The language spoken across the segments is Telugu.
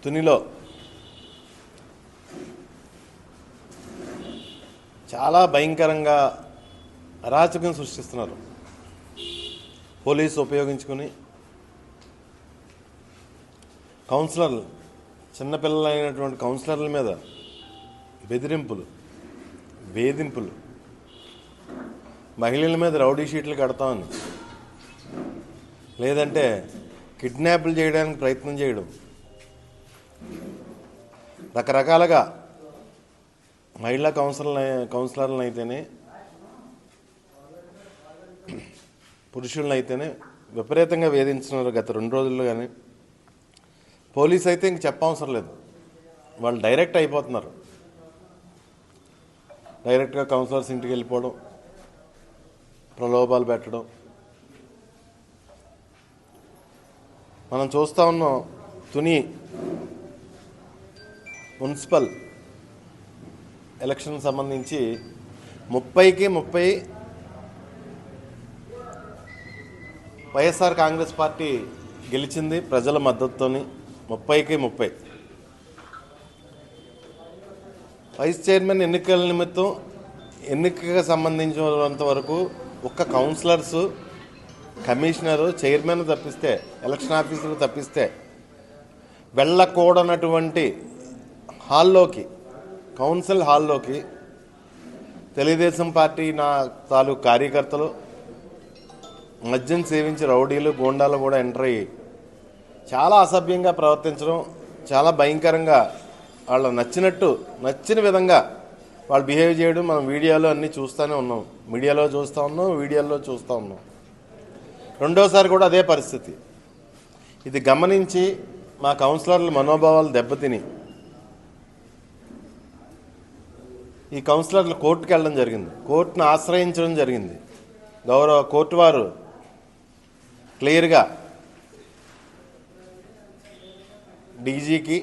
తునిలో చాలా భయంకరంగా అరాచకం సృష్టిస్తున్నారు. పోలీసు ఉపయోగించుకుని కౌన్సిలర్లు, చిన్నపిల్లలైనటువంటి కౌన్సిలర్ల మీద బెదిరింపులు, వేధింపులు, మహిళల మీద రౌడీ షీట్లు కడతామని, లేదంటే కిడ్నాప్లు చేయడానికి ప్రయత్నం చేయడం, రకరకాలుగా మహిళా కౌన్సిలర్లను అయితేనే పురుషులను అయితేనే విపరీతంగా వేధించున్నారు గత 2 రోజుల్లో. కానీ పోలీసు అయితే ఇంక చెప్పవసరం లేదు, వాళ్ళు డైరెక్ట్ అయిపోతున్నారు. డైరెక్ట్గా కౌన్సిలర్స్ ఇంటికి వెళ్ళిపోవడం, ప్రలోభాలు పెట్టడం మనం చూస్తూ ఉన్నాం. తుని మున్సిపల్ ఎలక్షన్ సంబంధించి 30కి 30 వైఎస్ఆర్ కాంగ్రెస్ పార్టీ గెలిచింది ప్రజల మద్దతుతోని. 30కి 30 వైస్ చైర్మన్ ఎన్నికల నిమిత్తం ఎన్నికకు సంబంధించినంత వరకు ఒక్క కౌన్సిలర్సు, కమిషనరు, చైర్మన్ తప్పిస్తే, ఎలక్షన్ ఆఫీసర్లు తప్పిస్తే వెళ్ళకూడనటువంటి హాల్లోకి, కౌన్సిల్ హాల్లోకి తెలుగుదేశం పార్టీ తాలూకు కార్యకర్తలు, మద్యం సేవించి రౌడీలు, గూండాలు కూడా ఎంటర్ అయ్యి చాలా అసభ్యంగా ప్రవర్తించడం, చాలా భయంకరంగా వాళ్ళు నచ్చిన విధంగా వాళ్ళు బిహేవ్ చేయడం మనం వీడియోలో అన్నీ చూస్తూనే ఉన్నాం. మీడియాలో చూస్తూ ఉన్నాం, వీడియోలో చూస్తూ ఉన్నాం. రెండోసారి కూడా అదే పరిస్థితి. ఇది గమనించి మా కౌన్సిలర్ల మనోభావాలు దెబ్బతిని ఈ కౌన్సిలర్లు కోర్టుకు వెళ్ళడం జరిగింది. కోర్టును ఆశ్రయించడం జరిగింది. గౌరవ కోర్టు వారు క్లియర్గా డీజీకి,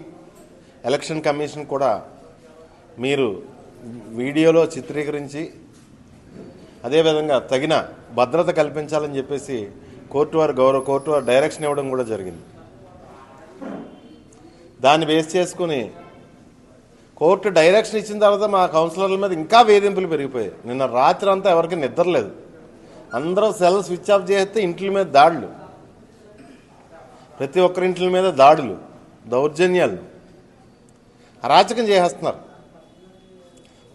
ఎలక్షన్ కమిషన్ కూడా మీరు వీడియోలో చిత్రీకరించి అదేవిధంగా తగిన భద్రత కల్పించాలని చెప్పేసి గౌరవ కోర్టు వారు డైరెక్షన్ ఇవ్వడం కూడా జరిగింది. దాన్ని బేస్ చేసుకుని కోర్టు డైరెక్షన్ ఇచ్చిన తర్వాత మా కౌన్సిలర్ల మీద ఇంకా వేధింపులు పెరిగిపోయాయి. నిన్న రాత్రి అంతా ఎవరికి నిద్రలేదు. అందరూ సెల్ స్విచ్ ఆఫ్ చేస్తే ఇంట్ల మీద దాడులు, ప్రతి ఒక్కరింట్ల మీద దాడులు, దౌర్జన్యాలు, అరాచకం చేసేస్తున్నారు.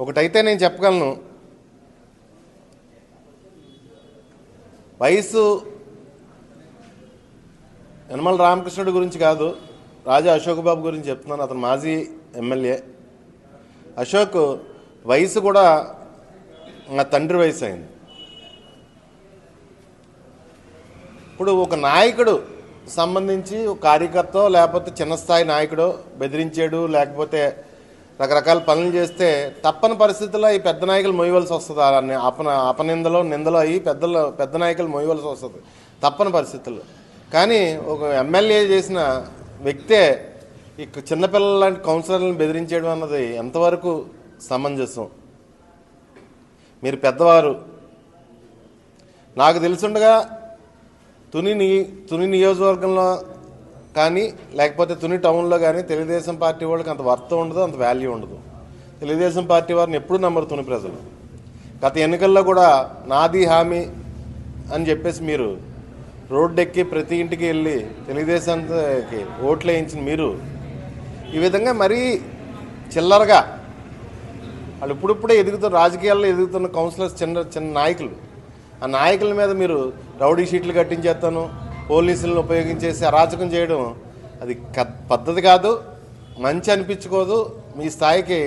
ఒకటైతే నేను చెప్పగలను, వయసు యనమల రామకృష్ణుడి గురించి కాదు, రాజా అశోక్ బాబు గురించి చెప్తున్నాను. అతను మాజీ ఎమ్మెల్యే. అశోక్ వయసు కూడా నా తండ్రి వయసు అయింది. ఇప్పుడు ఒక నాయకుడు సంబంధించి ఒక కార్యకర్త లేకపోతే చిన్న స్థాయి నాయకుడు బెదిరించాడు, లేకపోతే రకరకాల పనులు చేస్తే తప్పని పరిస్థితుల్లో ఈ పెద్ద నాయకులు మొయ్యవలసి వస్తుంది. అపనిందలో నిందలో అయ్యి పెద్ద నాయకులు మొయ్యవలసి వస్తుంది తప్పని పరిస్థితుల్లో. కానీ ఒక ఎమ్మెల్యే చేసిన వ్యక్తే ఈ చిన్నపిల్లల లాంటి కౌన్సిలర్లను బెదిరించేయడం అన్నది ఎంతవరకు సమంజసం? మీరు పెద్దవారు. నాకు తెలుసుండగా తుని నియోజకవర్గంలో కానీ లేకపోతే తుని టౌన్లో కానీ తెలుగుదేశం పార్టీ వాళ్ళకి అంత వర్త్ ఉండదు, అంత వాల్యూ ఉండదు. తెలుగుదేశం పార్టీ వారిని ఎప్పుడూ నమ్మరు తుని ప్రజలు. గత ఎన్నికల్లో కూడా నాది హామీ అని చెప్పేసి మీరు రోడ్డెక్కి ప్రతి ఇంటికి వెళ్ళి తెలుగుదేశానికి ఓట్లు వేయించిన మీరు ఈ విధంగా మరీ చిల్లరగా వాళ్ళు ఇప్పుడిప్పుడే రాజకీయాల్లో ఎదుగుతున్న కౌన్సిలర్స్, చిన్న నాయకులు, ఆ నాయకుల మీద మీరు రౌడీ షీట్లు కట్టించేస్తాను, పోలీసులను ఉపయోగించేసి అరాచకం చేయడం అది పద్ధతి కాదు, మంచి అనిపించుకోదు, మీ స్థాయికి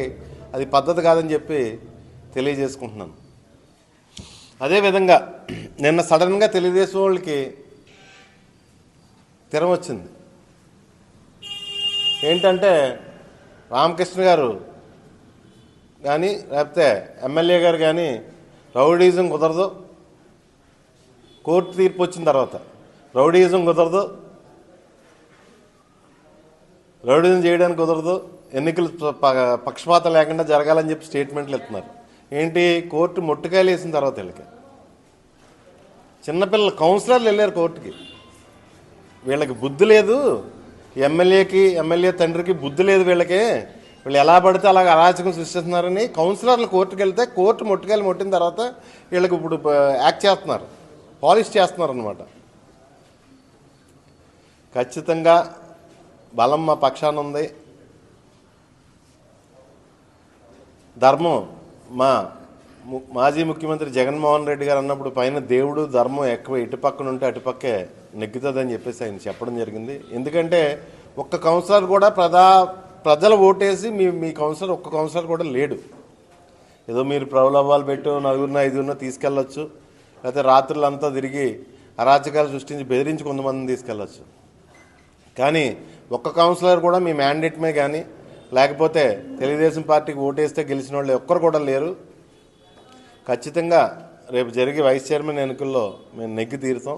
అది పద్ధతి కాదని చెప్పి తెలియజేసుకుంటున్నాను. అదేవిధంగా నిన్న సడన్గా తెలుగుదేశం వాళ్ళకి తిరం వచ్చింది. ఏంటంటే రామకృష్ణ గారు కానీ లేకపోతే ఎమ్మెల్యే గారు కానీ రౌడీజం కుదరదు, కోర్టు తీర్పు వచ్చిన తర్వాత రౌడీజం కుదరదు, రౌడీజం చేయడానికి కుదరదు, ఎన్నికలు పక్షపాతం లేకుండా జరగాలని చెప్పి స్టేట్మెంట్లు ఇస్తున్నారు. ఏంటి, కోర్టు మొట్టుకాయలు వేసిన తర్వాత వీళ్ళకి చిన్నపిల్లలు కౌన్సిలర్లు వెళ్ళారు కోర్టుకి. వీళ్ళకి బుద్ధి లేదు, ఎమ్మెల్యే తండ్రికి బుద్ధి లేదు వీళ్ళకి, వీళ్ళు ఎలా పడితే అలాగ అరాచకం సృష్టిస్తున్నారని కౌన్సిలర్లు కోర్టుకు వెళ్తే కోర్టు ముట్టిన తర్వాత వీళ్ళకి ఇప్పుడు యాక్ట్ చేస్తున్నారు, పాలిష్ చేస్తున్నారు అనమాట. ఖచ్చితంగా బలం మా పక్షాన ఉంది. ధర్మం మా మాజీ ముఖ్యమంత్రి జగన్మోహన్ రెడ్డి గారు అన్నప్పుడు పైన దేవుడు ధర్మం ఎక్కువ ఇటుపక్కన ఉంటే అటుపక్కే నెగ్గుతుందని చెప్పేసి ఆయన చెప్పడం జరిగింది. ఎందుకంటే ఒక్క కౌన్సిలర్ కూడా ప్రజలు ఓటేసి మీ కౌన్సిలర్ ఒక్క కౌన్సిలర్ కూడా లేడు. ఏదో మీరు ప్రలోభాలు పెట్టు 4-5 తీసుకెళ్ళొచ్చు, లేకపోతే రాత్రులంతా తిరిగి అరాచకాలు సృష్టించి బెదిరించి కొంతమందిని తీసుకెళ్ళొచ్చు. కానీ ఒక్క కౌన్సిలర్ కూడా మీ మ్యాండేట్మే కానీ లేకపోతే తెలుగుదేశం పార్టీకి ఓటేస్తే గెలిచిన వాళ్ళు ఒక్కరు కూడా లేరు. ఖచ్చితంగా రేపు జరిగే వైస్ చైర్మన్ ఎన్నికల్లో మేము నెగ్గి తీరుతాం.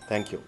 Thank you.